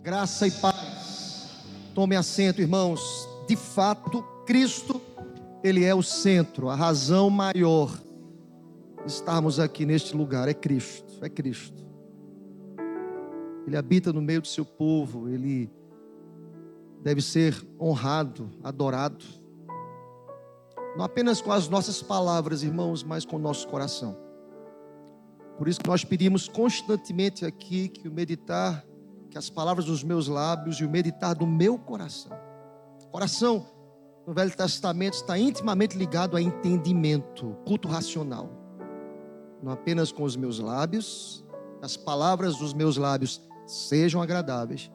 Graça e paz. Tome assento, irmãos. De fato, Cristo, Ele é o centro, a razão maior de estarmos aqui neste lugar é Cristo, é Cristo. Ele habita no meio do seu povo, Ele deve ser honrado, adorado, não apenas com as nossas palavras, irmãos, mas com o nosso coração. Por isso que nós pedimos constantemente aqui que as palavras dos meus lábios e o meditar do meu coração. Coração, no Velho Testamento, está intimamente ligado a entendimento, culto racional. Não apenas com os meus lábios, as palavras dos meus lábios sejam agradáveis,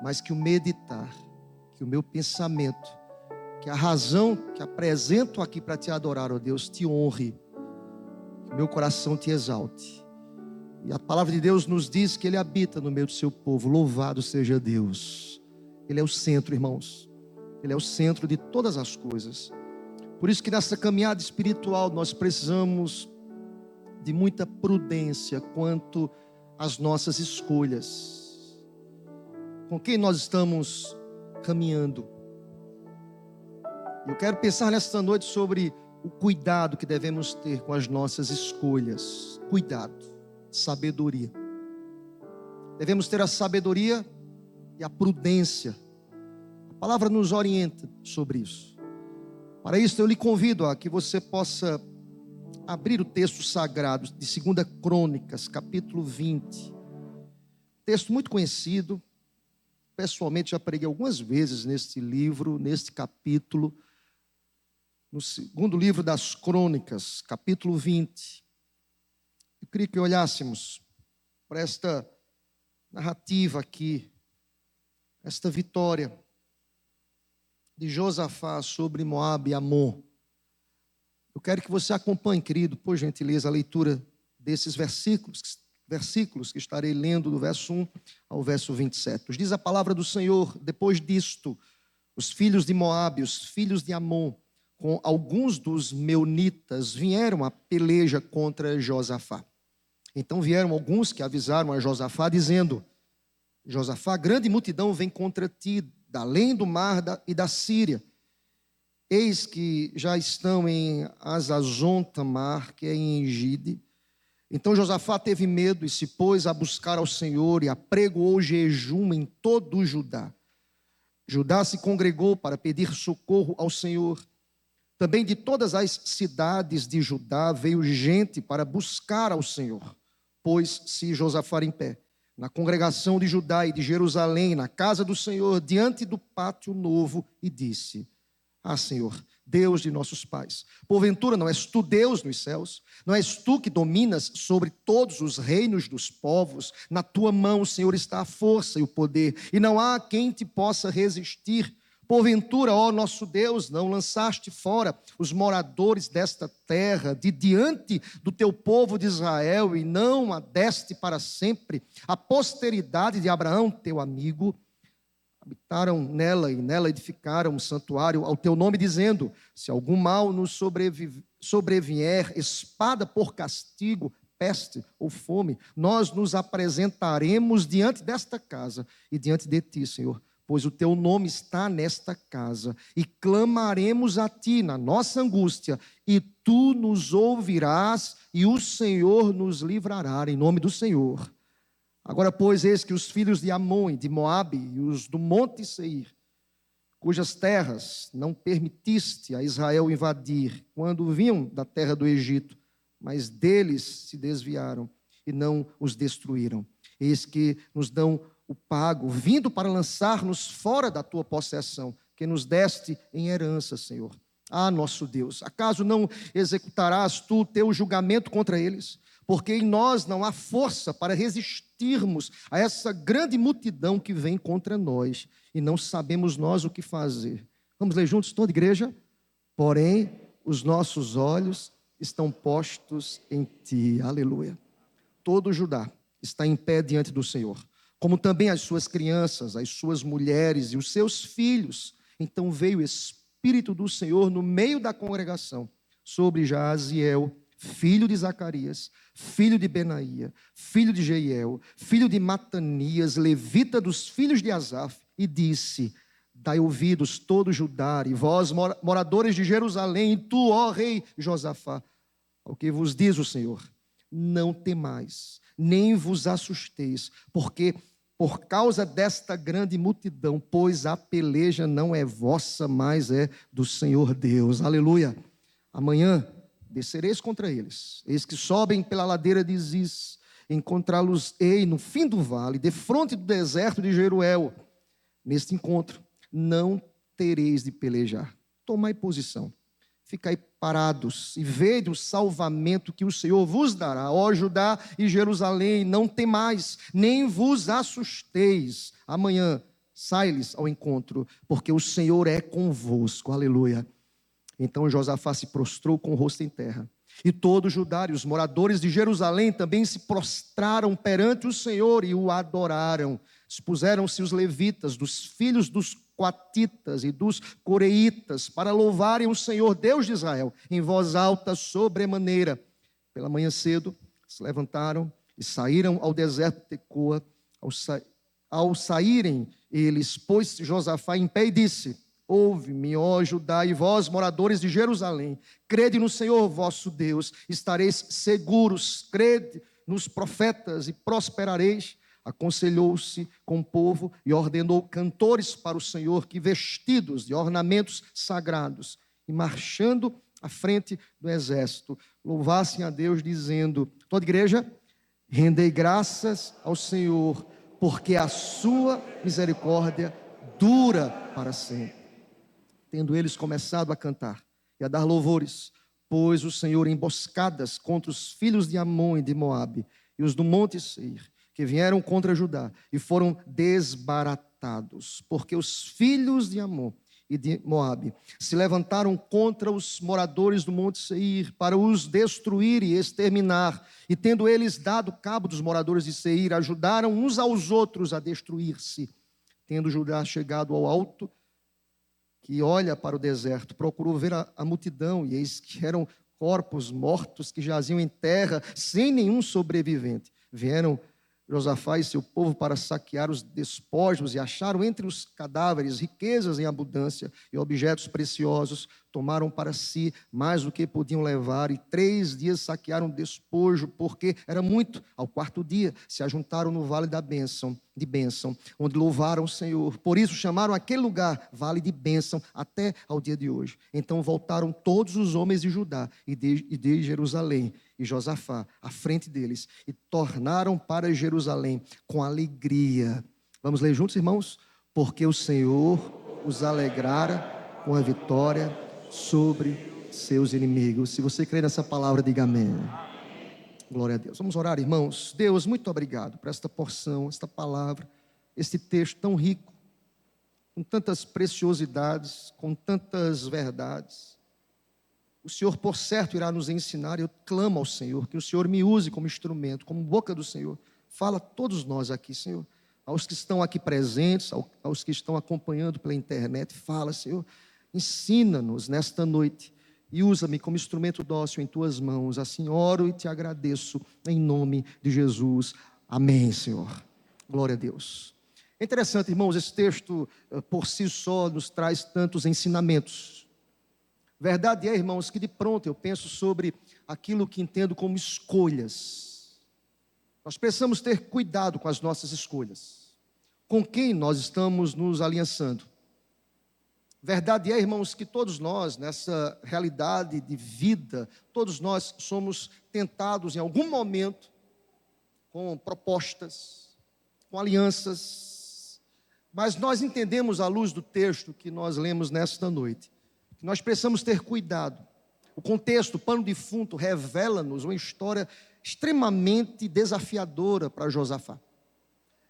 mas que o meditar, que o meu pensamento, que a razão que apresento aqui para te adorar, ó Deus, te honre, que o meu coração te exalte. E a palavra de Deus nos diz que Ele habita no meio do seu povo. Louvado seja Deus. Ele é o centro, irmãos. Ele é o centro de todas as coisas. Por isso que nessa caminhada espiritual nós precisamos de muita prudência quanto às nossas escolhas. Com quem nós estamos caminhando? Eu quero pensar nesta noite sobre o cuidado que devemos ter com as nossas escolhas. Cuidado. Sabedoria. Devemos ter a sabedoria e a prudência. A palavra nos orienta sobre isso. Para isso eu lhe convido a que você possa abrir o texto sagrado de 2 Crônicas, capítulo 20. Texto muito conhecido. Pessoalmente já preguei algumas vezes neste livro, neste capítulo. No segundo livro das Crônicas, capítulo 20. Eu queria que olhássemos para esta narrativa aqui, esta vitória de Josafá sobre Moabe e Amon. Eu quero que você acompanhe, querido, por gentileza, a leitura desses versículos que estarei lendo do verso 1 ao verso 27. Diz a palavra do Senhor: depois disto, os filhos de Moabe, os filhos de Amon, com alguns dos meunitas, vieram a peleja contra Josafá. Então vieram alguns que avisaram a Josafá, dizendo: Josafá, grande multidão vem contra ti, da além do mar e da Síria. Eis que já estão em Hazazon-Tamar, que é em Engide. Então Josafá teve medo e se pôs a buscar ao Senhor e apregoou jejum em todo o Judá. Judá se congregou para pedir socorro ao Senhor. Também de todas as cidades de Judá veio gente para buscar ao Senhor. Pôs-se Josafá em pé, na congregação de Judá e de Jerusalém, na casa do Senhor, diante do pátio novo, e disse: Ah, Senhor, Deus de nossos pais, porventura não és tu Deus nos céus? Não és tu que dominas sobre todos os reinos dos povos? Na tua mão, Senhor, está a força e o poder, e não há quem te possa resistir. Porventura, ó nosso Deus, não lançaste fora os moradores desta terra de diante do teu povo de Israel, e não a deste para sempre a posteridade de Abraão, teu amigo? Habitaram nela e nela edificaram um santuário ao teu nome, dizendo: se algum mal nos sobrevier, espada por castigo, peste ou fome, nós nos apresentaremos diante desta casa e diante de ti, Senhor, pois o teu nome está nesta casa, e clamaremos a ti na nossa angústia, e tu nos ouvirás, e o Senhor nos livrará, em nome do Senhor. Agora, pois, eis que os filhos de Amon e de Moabe, e os do monte Seir, cujas terras não permitiste a Israel invadir, quando vinham da terra do Egito, mas deles se desviaram, e não os destruíram. Eis que nos dão o pago, vindo para lançar-nos fora da tua possessão, que nos deste em herança, Senhor. Ah, nosso Deus, acaso não executarás tu o teu julgamento contra eles? Porque em nós não há força para resistirmos a essa grande multidão que vem contra nós, e não sabemos nós o que fazer. Vamos ler juntos, toda a igreja? Porém, os nossos olhos estão postos em ti. Aleluia. Todo Judá está em pé diante do Senhor, como também as suas crianças, as suas mulheres e os seus filhos. Então veio o Espírito do Senhor no meio da congregação sobre Jaaziel, filho de Zacarias, filho de Benaía, filho de Jeiel, filho de Matanias, levita dos filhos de Asaf, e disse: dai ouvidos todo Judá, e vós moradores de Jerusalém, e tu, ó rei Josafá, ao que vos diz o Senhor: não temais, nem vos assusteis, porque por causa desta grande multidão, pois a peleja não é vossa, mas é do Senhor Deus. Aleluia. Amanhã descereis contra eles, eis que sobem pela ladeira de Ziz, encontrá-los-ei no fim do vale, defronte do deserto de Jeruel. Neste encontro não tereis de pelejar. Tomai posição, ficai parados e vede o salvamento que o Senhor vos dará, ó Judá e Jerusalém. Não temais, nem vos assusteis. Amanhã sai-lhes ao encontro, porque o Senhor é convosco. Aleluia. Então Josafá se prostrou com o rosto em terra, e todo Judá e os moradores de Jerusalém também se prostraram perante o Senhor e o adoraram. Expuseram-se os levitas, dos filhos dos coatitas e dos coreitas, para louvarem o Senhor Deus de Israel, em voz alta sobremaneira. Pela manhã cedo se levantaram e saíram ao deserto de Tecoa. Ao saírem eles, pôs-se Josafá em pé e disse: ouve-me, ó Judá, e vós, moradores de Jerusalém, crede no Senhor vosso Deus, estareis seguros, crede nos profetas e prosperareis. Aconselhou-se com o povo e ordenou cantores para o Senhor, que vestidos de ornamentos sagrados, e marchando à frente do exército, louvassem a Deus, dizendo: toda igreja, rendei graças ao Senhor, porque a sua misericórdia dura para sempre. Tendo eles começado a cantar e a dar louvores, pôs o Senhor emboscadas contra os filhos de Amon e de Moabe, e os do monte Seir, que vieram contra Judá, e foram desbaratados, porque os filhos de Amon e de Moabe se levantaram contra os moradores do monte Seir, para os destruir e exterminar, e tendo eles dado cabo dos moradores de Seir, ajudaram uns aos outros a destruir-se. Tendo Judá chegado ao alto, que olha para o deserto, procurou ver a multidão, e eis que eram corpos mortos que jaziam em terra, sem nenhum sobrevivente. Vieram Josafá e seu povo para saquear os despojos, e acharam entre os cadáveres riquezas em abundância e objetos preciosos. Tomaram para si mais do que podiam levar, e 3 dias saquearam o despojo, porque era muito. Ao 4º dia se ajuntaram no vale de bênção, onde louvaram o Senhor. Por isso chamaram aquele lugar Vale de Bênção até ao dia de hoje. Então voltaram todos os homens de Judá e de Jerusalém, e Josafá à frente deles, e tornaram para Jerusalém com alegria. Vamos ler juntos, irmãos? Porque o Senhor os alegrara com a vitória sobre seus inimigos. Se você crê nessa palavra, diga amém. Glória a Deus. Vamos orar, irmãos. Deus, muito obrigado por esta porção, esta palavra, este texto tão rico, com tantas preciosidades, com tantas verdades. O Senhor, por certo, irá nos ensinar. Eu clamo ao Senhor que o Senhor me use como instrumento, como boca do Senhor. Fala a todos nós aqui, Senhor. Aos que estão aqui presentes, aos que estão acompanhando pela internet, fala, Senhor. Ensina-nos nesta noite e usa-me como instrumento dócil em tuas mãos. Assim oro e te agradeço em nome de Jesus. Amém, Senhor. Glória a Deus. É interessante, irmãos, esse texto por si só nos traz tantos ensinamentos. Verdade é, irmãos, que de pronto eu penso sobre aquilo que entendo como escolhas. Nós precisamos ter cuidado com as nossas escolhas. Com quem nós estamos nos aliançando? Verdade é, irmãos, que todos nós, nessa realidade de vida, todos nós somos tentados em algum momento com propostas, com alianças, mas nós entendemos à luz do texto que nós lemos nesta noite, que nós precisamos ter cuidado. O contexto, o pano de fundo, revela-nos uma história extremamente desafiadora para Josafá.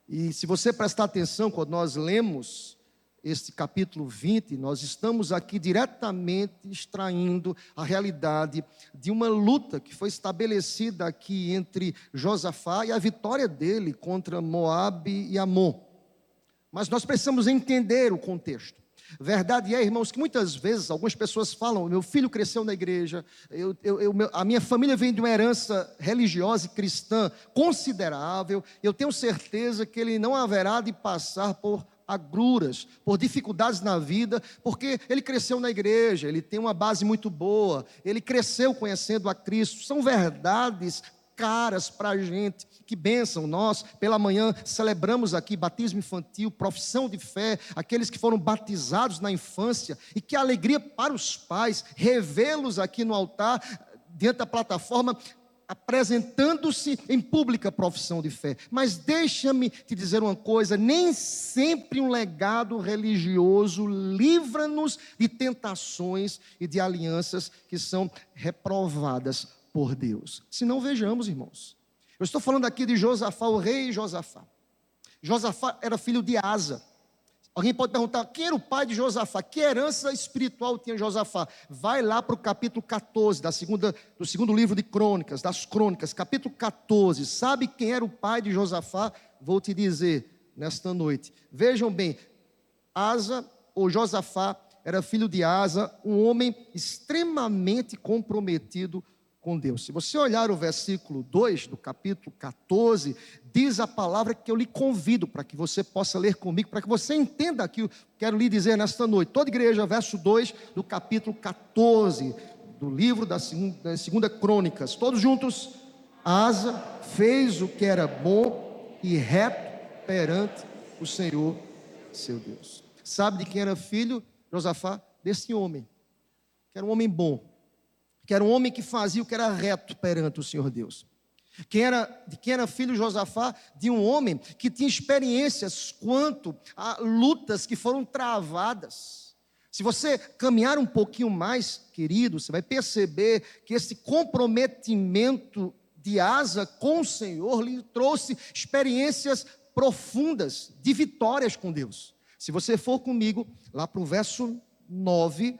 E se você prestar atenção, quando nós lemos este capítulo 20, nós estamos aqui diretamente extraindo a realidade de uma luta que foi estabelecida aqui entre Josafá e a vitória dele contra Moabe e Amon. Mas nós precisamos entender o contexto. Verdade é, irmãos, que muitas vezes algumas pessoas falam: meu filho cresceu na igreja, a minha família vem de uma herança religiosa e cristã considerável, eu tenho certeza que ele não haverá de passar por agruras, por dificuldades na vida, porque ele cresceu na igreja, ele tem uma base muito boa, ele cresceu conhecendo a Cristo. São verdades caras para a gente. Que bênção! Nós, pela manhã, celebramos aqui batismo infantil, profissão de fé, aqueles que foram batizados na infância, e que alegria para os pais revê-los aqui no altar, diante da plataforma, apresentando-se em pública profissão de fé. Mas deixa-me te dizer uma coisa: nem sempre um legado religioso livra-nos de tentações e de alianças que são reprovadas por Deus. Se não, vejamos, irmãos. Eu estou falando aqui de Josafá, o rei Josafá. Josafá era filho de Asa. Alguém pode perguntar: quem era o pai de Josafá? Que herança espiritual tinha Josafá? Vai lá para o capítulo 14 do segundo livro de Crônicas, das Crônicas, capítulo 14. Sabe quem era o pai de Josafá? Vou te dizer nesta noite. Vejam bem, Asa, ou Josafá, era filho de Asa, um homem extremamente comprometido com Deus. Se você olhar o versículo 2 do capítulo 14, diz a palavra que eu lhe convido para que você possa ler comigo, para que você entenda aqui o que eu quero lhe dizer nesta noite. Toda igreja, verso 2 do capítulo 14 do livro da segunda Crônicas, todos juntos. Asa fez o que era bom e reto perante o Senhor seu Deus. Sabe de quem era filho Josafá? Desse homem, que era um homem bom, que era um homem que fazia o que era reto perante o Senhor Deus. De quem era filho Josafá? De um homem que tinha experiências quanto a lutas que foram travadas. Se você caminhar um pouquinho mais, querido, você vai perceber que esse comprometimento de Asa com o Senhor lhe trouxe experiências profundas de vitórias com Deus. Se você for comigo lá para o verso 9,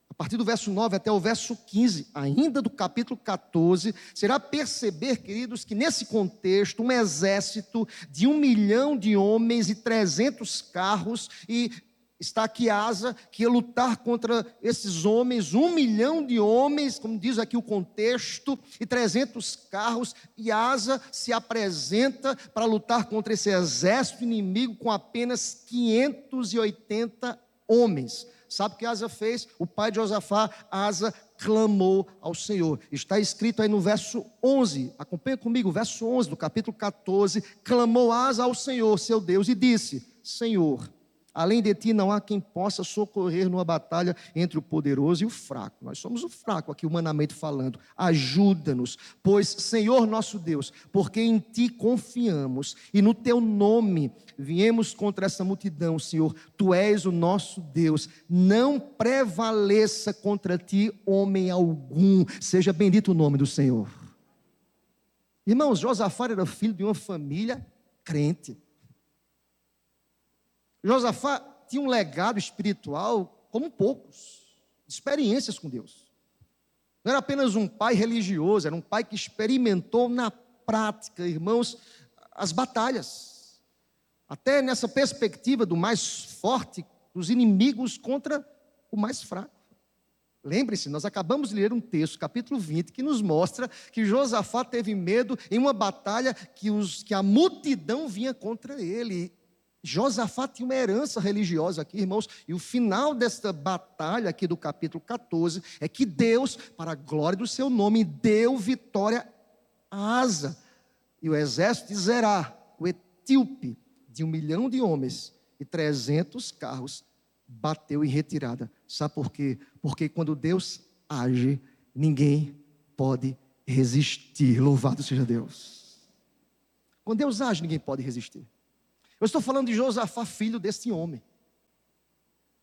a partir do verso 9 até o verso 15, ainda do capítulo 14, será perceber, queridos, que nesse contexto, um exército de 1 milhão de homens e 300 carros, e está aqui Asa, que ia lutar contra esses homens, 1 milhão de homens, como diz aqui o contexto, e 300 carros, e Asa se apresenta para lutar contra esse exército inimigo com apenas 580 homens. Sabe o que Asa fez? O pai de Josafá, Asa, clamou ao Senhor. Está escrito aí no verso 11, acompanha comigo, o verso 11 do capítulo 14. Clamou Asa ao Senhor, seu Deus, e disse: Senhor, além de ti não há quem possa socorrer numa batalha entre o poderoso e o fraco. Nós somos o fraco aqui, humanamente falando. Ajuda-nos, pois, Senhor nosso Deus, porque em ti confiamos e no teu nome viemos contra essa multidão, Senhor. Tu és o nosso Deus. Não prevaleça contra ti homem algum. Seja bendito o nome do Senhor. Irmãos, Josafá era filho de uma família crente. Josafá tinha um legado espiritual como poucos, experiências com Deus. Não era apenas um pai religioso, era um pai que experimentou na prática, irmãos, as batalhas. Até nessa perspectiva do mais forte, dos inimigos contra o mais fraco. Lembre-se, nós acabamos de ler um texto, capítulo 20, que nos mostra que Josafá teve medo em uma batalha que a multidão vinha contra ele. Josafá tinha uma herança religiosa aqui, irmãos, e o final desta batalha aqui do capítulo 14 é que Deus, para a glória do seu nome, deu vitória a Asa. E o exército de Zerá, o etíope, de 1 milhão de homens e 300 carros, bateu em retirada. Sabe por quê? Porque quando Deus age, ninguém pode resistir. Louvado seja Deus. Quando Deus age, ninguém pode resistir. Eu estou falando de Josafá, filho desse homem.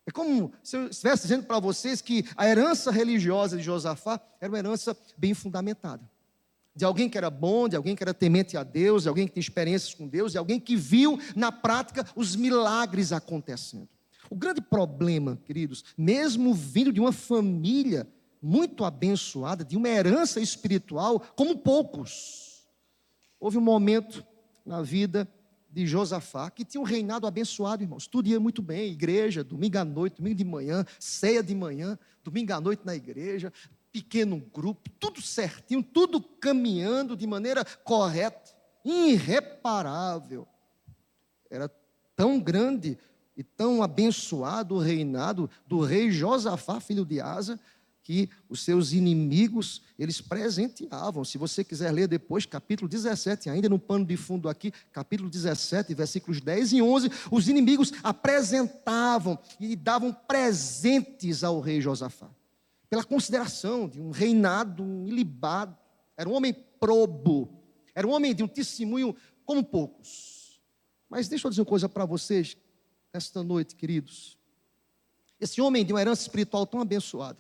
É como se eu estivesse dizendo para vocês que a herança religiosa de Josafá era uma herança bem fundamentada. De alguém que era bom, de alguém que era temente a Deus, de alguém que tem experiências com Deus, de alguém que viu na prática os milagres acontecendo. O grande problema, queridos, mesmo vindo de uma família muito abençoada, de uma herança espiritual, como poucos, houve um momento na vida de Josafá, que tinha um reinado abençoado, irmãos. Tudo ia muito bem, igreja, domingo à noite, domingo de manhã, ceia de manhã, domingo à noite na igreja, pequeno grupo, tudo certinho, tudo caminhando de maneira correta, irreparável. Era tão grande e tão abençoado o reinado do rei Josafá, filho de Asa, que os seus inimigos, eles presenteavam. Se você quiser ler depois, capítulo 17, ainda no pano de fundo aqui, capítulo 17, versículos 10 e 11, os inimigos apresentavam e davam presentes ao rei Josafá, pela consideração de um reinado ilibado. Era um homem probo, era um homem de um testemunho como poucos. Mas deixa eu dizer uma coisa para vocês, esta noite, queridos. Esse homem de uma herança espiritual tão abençoada,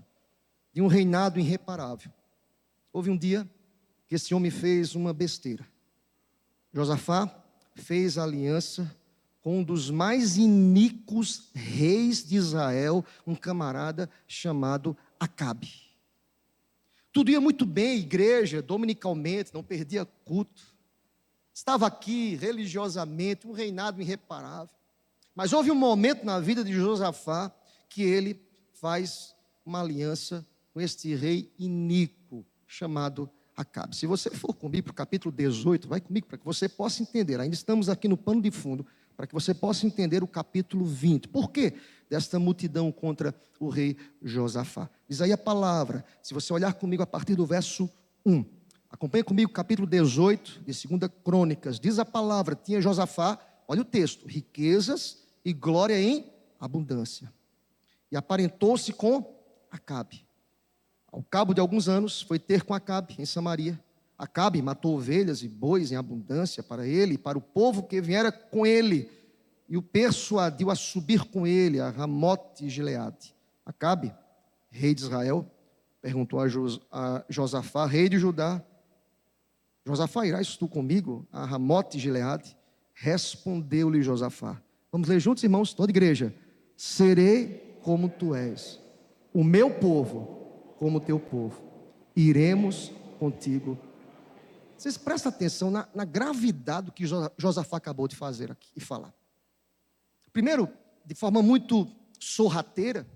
de um reinado irreparável. Houve um dia que esse homem fez uma besteira. Josafá fez aliança com um dos mais iníquos reis de Israel, um camarada chamado Acabe. Tudo ia muito bem, igreja, dominicalmente, não perdia culto. Estava aqui religiosamente, um reinado irreparável. Mas houve um momento na vida de Josafá que ele faz uma aliança com este rei iníquo chamado Acabe. Se você for comigo para o capítulo 18, vai comigo para que você possa entender. Ainda estamos aqui no pano de fundo, para que você possa entender o capítulo 20. Por quê desta multidão contra o rei Josafá? Diz aí a palavra, se você olhar comigo a partir do verso 1. Acompanhe comigo o capítulo 18 de 2 Crônicas. Diz a palavra, tinha Josafá, olha o texto, riquezas e glória em abundância. E aparentou-se com Acabe. Ao cabo de alguns anos, foi ter com Acabe em Samaria. Acabe matou ovelhas e bois em abundância para ele e para o povo que viera com ele, e o persuadiu a subir com ele a Ramote de Gileade. Acabe, rei de Israel, perguntou a Josafá, rei de Judá: Josafá, irás tu comigo a Ramote de Gileade? Respondeu-lhe Josafá. Vamos ler juntos, irmãos, toda igreja. Serei como tu és, o meu povo como o teu povo, iremos contigo. Vocês prestem atenção na gravidade do que Josafá acabou de fazer aqui e falar. Primeiro, de forma muito sorrateira,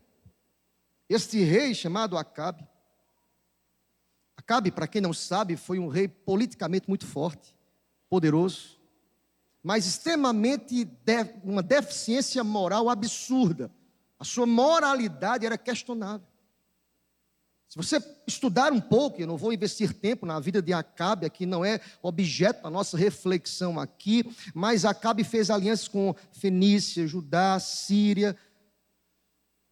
este rei chamado Acabe. Acabe, para quem não sabe, foi um rei politicamente muito forte, poderoso, mas extremamente uma deficiência moral absurda. A sua moralidade era questionável. Se você estudar um pouco, eu não vou investir tempo na vida de Acabe, aqui não é objeto da nossa reflexão aqui, mas Acabe fez alianças com Fenícia, Judá, Síria,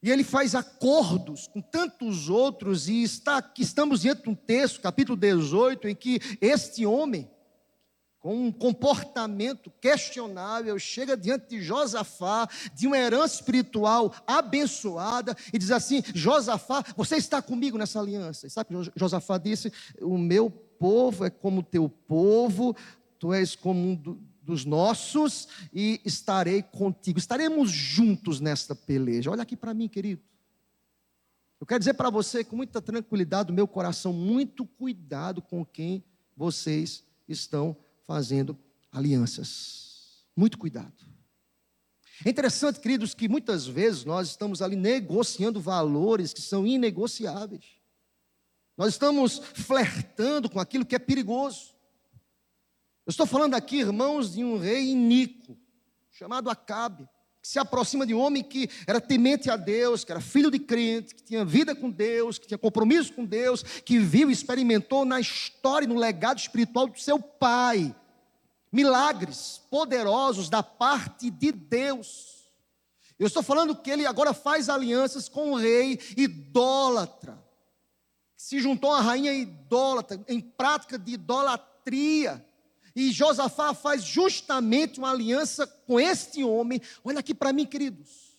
e ele faz acordos com tantos outros, e estamos diante de um texto, capítulo 18, em que este homem, com um comportamento questionável, chega diante de Josafá, de uma herança espiritual abençoada, e diz assim: Josafá, você está comigo nessa aliança. E sabe o que Josafá disse? O meu povo é como o teu povo, tu és como um dos nossos, e estarei contigo. Estaremos juntos nesta peleja. Olha aqui para mim, querido. Eu quero dizer para você, com muita tranquilidade do meu coração, muito cuidado com quem vocês estão fazendo alianças. Muito cuidado. É interessante, queridos, que muitas vezes nós estamos ali negociando valores que são inegociáveis. Nós estamos flertando com aquilo que é perigoso. Eu estou falando aqui, irmãos, de um rei iníquo, chamado Acabe, que se aproxima de um homem que era temente a Deus, que era filho de crente, que tinha vida com Deus, que tinha compromisso com Deus, que viu e experimentou na história e no legado espiritual do seu pai milagres poderosos da parte de Deus. Eu estou falando que ele agora faz alianças com um rei idólatra, que se juntou a uma rainha idólatra, em prática de idolatria. E Josafá faz justamente uma aliança com este homem. Olha aqui para mim, queridos.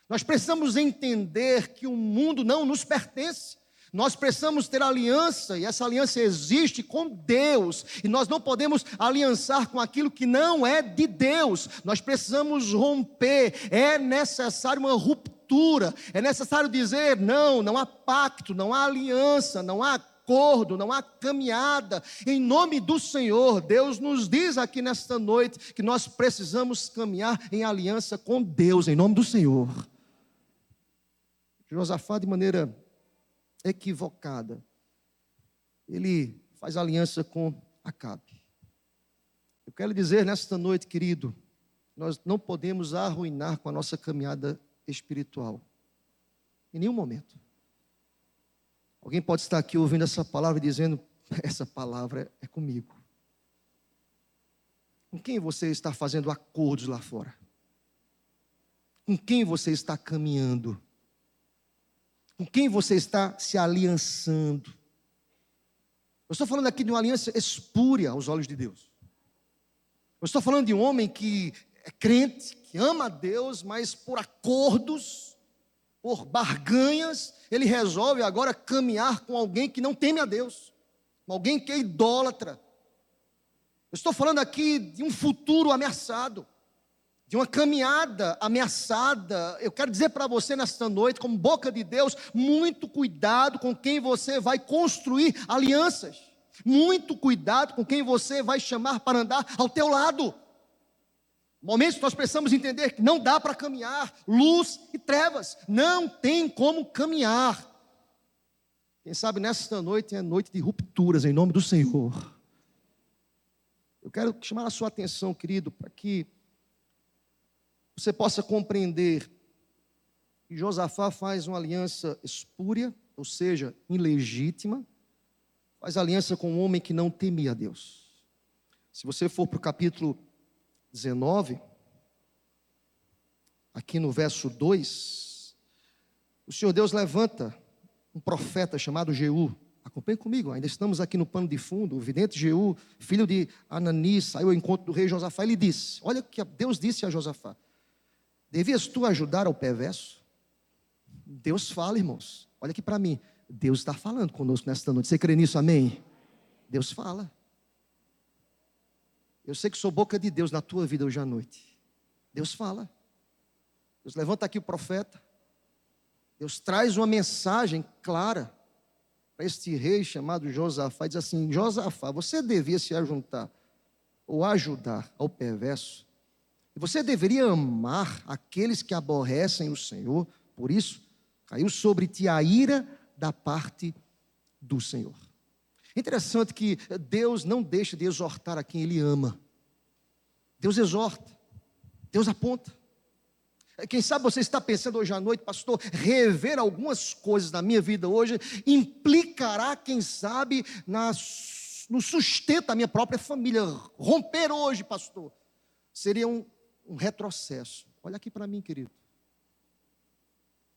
Nós precisamos entender que o mundo não nos pertence. Nós precisamos ter aliança, e essa aliança existe com Deus, e nós não podemos aliançar com aquilo que não é de Deus. Nós precisamos romper, é necessário uma ruptura, é necessário dizer: não há pacto, não há aliança, não há acordo, não há caminhada. Em nome do Senhor, Deus nos diz aqui nesta noite que nós precisamos caminhar em aliança com Deus, em nome do Senhor. Josafá, de maneira equivocada, ele faz aliança com Acabe. Eu quero dizer nesta noite, querido, nós não podemos arruinar com a nossa caminhada espiritual, em nenhum momento. Alguém pode estar aqui ouvindo essa palavra e dizendo, essa palavra é comigo. Com quem você está fazendo acordos lá fora? Com quem você está caminhando? Com quem você está se aliançando? Eu estou falando aqui de uma aliança espúria aos olhos de Deus. Eu estou falando de um homem que é crente, que ama a Deus, mas por acordos, por barganhas, ele resolve agora caminhar com alguém que não teme a Deus, com alguém que é idólatra. Eu estou falando aqui de um futuro ameaçado, de uma caminhada ameaçada. Eu quero dizer para você nesta noite, como boca de Deus, muito cuidado com quem você vai construir alianças. Muito cuidado com quem você vai chamar para andar ao teu lado. Momentos nós precisamos entender que não dá para caminhar, luz e trevas, não tem como caminhar. Quem sabe nesta noite é noite de rupturas, em nome do Senhor. Eu quero chamar a sua atenção, querido, para que você possa compreender que Josafá faz uma aliança espúria, ou seja, ilegítima, faz aliança com um homem que não temia a Deus. Se você for para o capítulo 19, aqui no verso 2, o Senhor Deus levanta um profeta chamado Jeú. Acompanhe comigo, ainda estamos aqui no pano de fundo. O vidente Jeú, filho de Anani, saiu ao encontro do rei Josafá. Ele disse, olha o que Deus disse a Josafá: devias tu ajudar ao perverso? Deus fala, irmãos. Olha aqui para mim. Deus está falando conosco nesta noite. Você crê nisso, amém? Deus fala. Eu sei que sou boca de Deus na tua vida hoje à noite. Deus fala. Deus levanta aqui o profeta. Deus traz uma mensagem clara para este rei chamado Josafá. Diz assim: Josafá, você devia se ajuntar ou ajudar ao perverso. E você deveria amar aqueles que aborrecem o Senhor. Por isso, caiu sobre ti a ira da parte do Senhor. Interessante que Deus não deixa de exortar a quem Ele ama. Deus exorta, Deus aponta. Quem sabe você está pensando hoje à noite, pastor, rever algumas coisas na minha vida hoje implicará, quem sabe, no sustento da minha própria família. Romper hoje, pastor, seria um retrocesso. Olha aqui para mim, querido.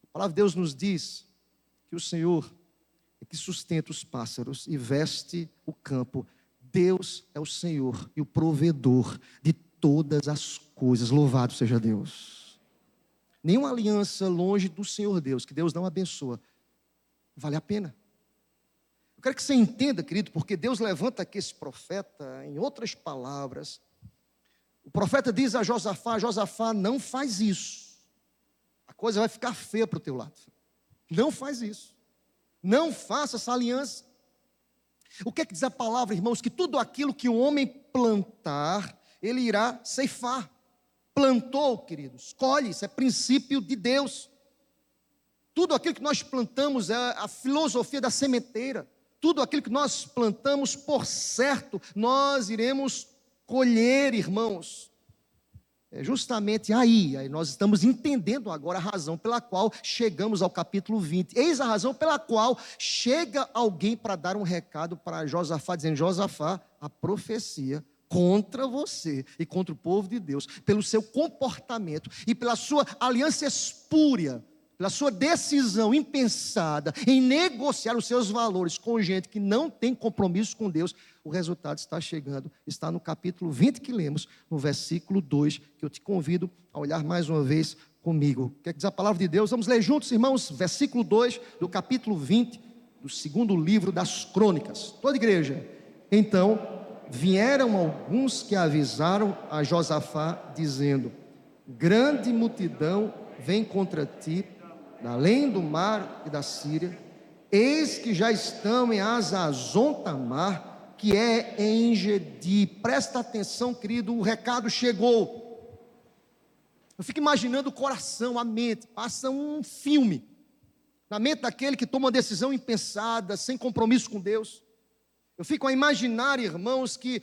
A palavra de Deus nos diz que o Senhor é que sustenta os pássaros e veste o campo. Deus é o Senhor e o provedor de todas as coisas. Louvado seja Deus. Nenhuma aliança longe do Senhor Deus, que Deus não abençoa, vale a pena. Eu quero que você entenda, querido, porque Deus levanta aqui esse profeta, em outras palavras. O profeta diz a Josafá: Josafá, não faz isso. A coisa vai ficar feia para o teu lado. Não faz isso. Não faça essa aliança. O que é que diz a palavra, irmãos? Que tudo aquilo que o homem plantar, ele irá ceifar. Plantou, queridos, colhe, isso é princípio de Deus. Tudo aquilo que nós plantamos é a filosofia da sementeira. Tudo aquilo que nós plantamos, por certo, nós iremos colher, irmãos. É justamente aí nós estamos entendendo agora a razão pela qual chegamos ao capítulo 20. Eis a razão pela qual chega alguém para dar um recado para Josafá, dizendo: Josafá, a profecia contra você e contra o povo de Deus, pelo seu comportamento e pela sua aliança espúria, pela sua decisão impensada em negociar os seus valores com gente que não tem compromisso com Deus, o resultado está chegando, está no capítulo 20 que lemos, no versículo 2, que eu te convido a olhar mais uma vez comigo. Quer dizer a palavra de Deus? Vamos ler juntos, irmãos, versículo 2 do capítulo 20, do segundo livro das Crônicas. Toda igreja. Então vieram alguns que avisaram a Josafá, dizendo: grande multidão vem contra ti, além do mar e da Síria, Eis que já estão em Hazazon Tamar, que é em Engedi. Presta atenção, querido, o recado chegou. Eu fico imaginando o coração, a mente, passa um filme na mente daquele que toma uma decisão impensada, sem compromisso com Deus. Eu fico a imaginar, irmãos, que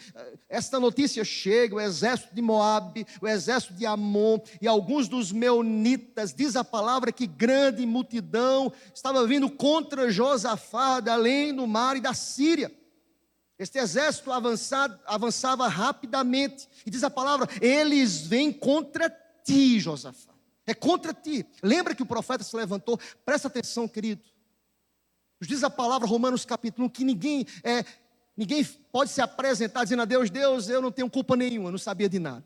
esta notícia chega, o exército de Moabe, o exército de Amon e alguns dos meunitas, diz a palavra que grande multidão estava vindo contra Josafá, além do mar e da Síria. Este exército avançava rapidamente, e diz a palavra, eles vêm contra ti, Josafá. É contra ti. Lembra que o profeta se levantou? Presta atenção, querido. Diz a palavra, Romanos capítulo 1, que ninguém pode se apresentar dizendo a Deus, Deus, eu não tenho culpa nenhuma, eu não sabia de nada.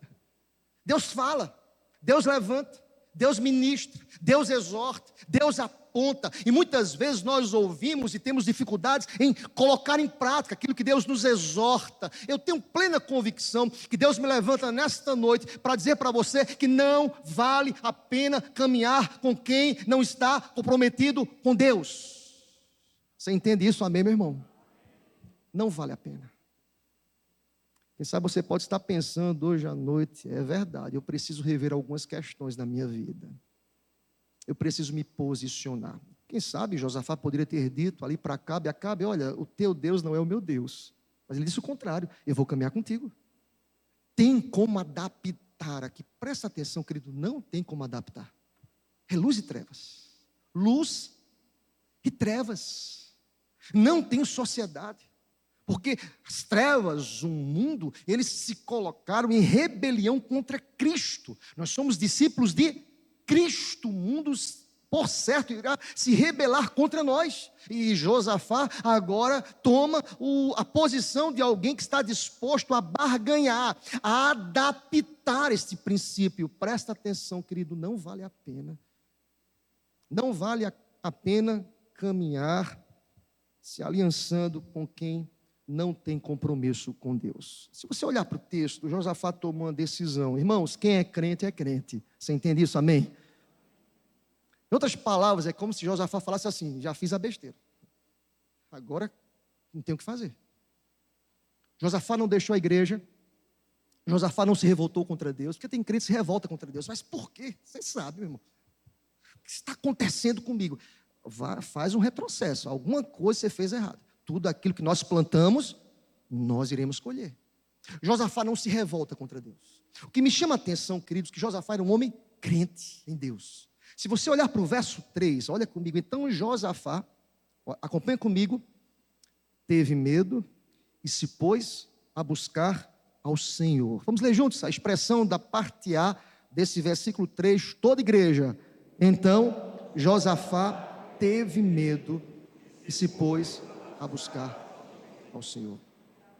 Deus fala, Deus levanta, Deus ministra, Deus exorta, Deus aponta. E muitas vezes nós ouvimos e temos dificuldades em colocar em prática aquilo que Deus nos exorta. Eu tenho plena convicção que Deus me levanta nesta noite para dizer para você que não vale a pena caminhar com quem não está comprometido com Deus. Você entende isso? Amém, meu irmão? Não vale a pena. Quem sabe você pode estar pensando hoje à noite, é verdade, eu preciso rever algumas questões na minha vida. Eu preciso me posicionar. Quem sabe Josafá poderia ter dito ali para Acabe, olha, o teu Deus não é o meu Deus. Mas ele disse o contrário, eu vou caminhar contigo. Tem como adaptar aqui. Presta atenção, querido, não tem como adaptar. É luz e trevas. Luz e trevas. Não tem sociedade. Porque as trevas, o mundo, eles se colocaram em rebelião contra Cristo. Nós somos discípulos de Cristo. O mundo, por certo, irá se rebelar contra nós. E Josafá agora toma a posição de alguém que está disposto a barganhar, a adaptar este princípio. Presta atenção, querido, não vale a pena. Não vale a pena caminhar se aliançando com quem não tem compromisso com Deus. Se você olhar para o texto, Josafá tomou uma decisão. Irmãos, quem é crente é crente. Você entende isso? Amém? Em outras palavras, é como se Josafá falasse assim, já fiz a besteira. Agora não tenho o que fazer. Josafá não deixou a igreja. Josafá não se revoltou contra Deus. Porque tem crente que se revolta contra Deus. Mas por quê? Você sabe, meu irmão. O que está acontecendo comigo? Faz um retrocesso. Alguma coisa você fez errado. Tudo aquilo que nós plantamos, nós iremos colher. Josafá não se revolta contra Deus. O que me chama a atenção, queridos, que Josafá era um homem crente em Deus. Se você olhar para o verso 3, olha comigo. Então Josafá, acompanha comigo, teve medo e se pôs a buscar ao Senhor. Vamos ler juntos a expressão da parte A desse versículo 3, toda igreja. Então Josafá teve medo e se pôs a buscar ao Senhor.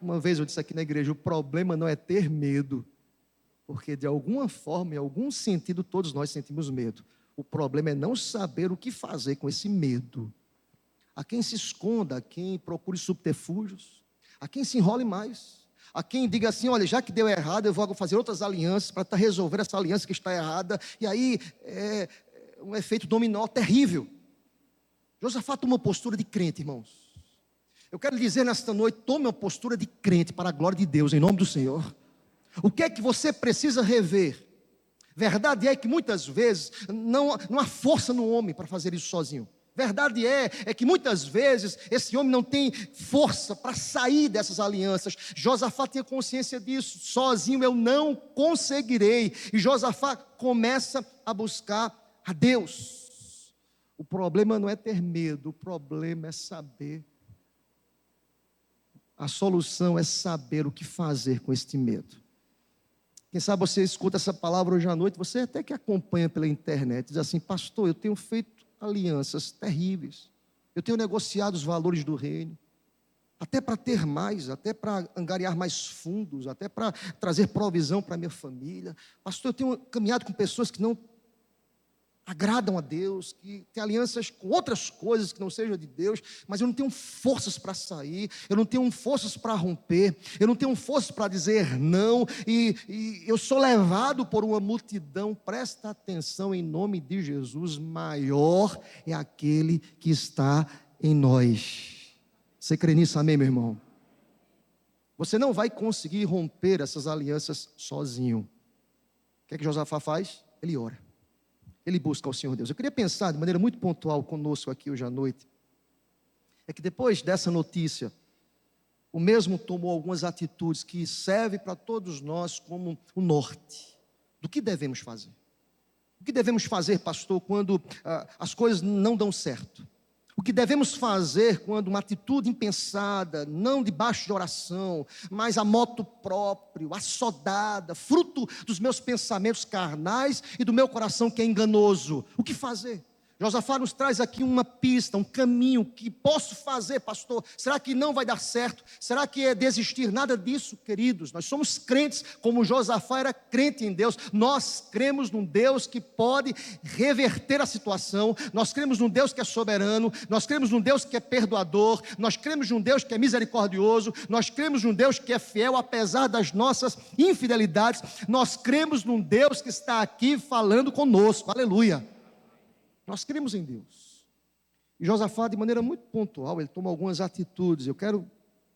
Uma vez eu disse aqui na igreja, o problema não é ter medo, porque de alguma forma, em algum sentido, todos nós sentimos medo. O problema é não saber o que fazer com esse medo. Há quem se esconda, há quem procure subterfúgios, há quem se enrole mais, há quem diga assim, olha, já que deu errado, eu vou fazer outras alianças para resolver essa aliança que está errada, e aí é um efeito dominó terrível. Josafá toma uma postura de crente, irmãos. Eu quero dizer nesta noite, tome uma postura de crente para a glória de Deus, em nome do Senhor. O que é que você precisa rever? Verdade é que muitas vezes não há força no homem para fazer isso sozinho. Verdade é que muitas vezes esse homem não tem força para sair dessas alianças. Josafá tinha consciência disso. Sozinho eu não conseguirei. E Josafá começa a buscar a Deus. O problema não é ter medo, o problema é saber. A solução é saber o que fazer com este medo. Quem sabe você escuta essa palavra hoje à noite, você até que acompanha pela internet, diz assim, pastor, eu tenho feito alianças terríveis, eu tenho negociado os valores do reino, até para ter mais, até para angariar mais fundos, até para trazer provisão para a minha família. Pastor, eu tenho caminhado com pessoas que não agradam a Deus, que têm alianças com outras coisas que não sejam de Deus, mas eu não tenho forças para sair, eu não tenho forças para romper, eu não tenho forças para dizer não, e eu sou levado por uma multidão. Presta atenção, em nome de Jesus, maior é aquele que está em nós. Você crê nisso, amém, meu irmão? Você não vai conseguir romper essas alianças sozinho. O que é que Josafá faz? Ele ora. Ele busca o Senhor Deus. Eu queria pensar de maneira muito pontual conosco aqui hoje à noite. É que depois dessa notícia, o mesmo tomou algumas atitudes que servem para todos nós como o norte do que devemos fazer. O que devemos fazer, pastor, quando as coisas não dão certo? O que devemos fazer quando uma atitude impensada, não debaixo de oração, mas a moto próprio, assodada, fruto dos meus pensamentos carnais e do meu coração que é enganoso? O que fazer? Josafá nos traz aqui uma pista, um caminho que posso fazer, pastor. Será que não vai dar certo? Será que é desistir? Nada disso, queridos. Nós somos crentes, como Josafá era crente em Deus. Nós cremos num Deus que pode reverter a situação. Nós cremos num Deus que é soberano. Nós cremos num Deus que é perdoador. Nós cremos num Deus que é misericordioso. Nós cremos num Deus que é fiel, apesar das nossas infidelidades. Nós cremos num Deus que está aqui falando conosco. Aleluia. Nós cremos em Deus. E Josafá, de maneira muito pontual, ele toma algumas atitudes. Eu quero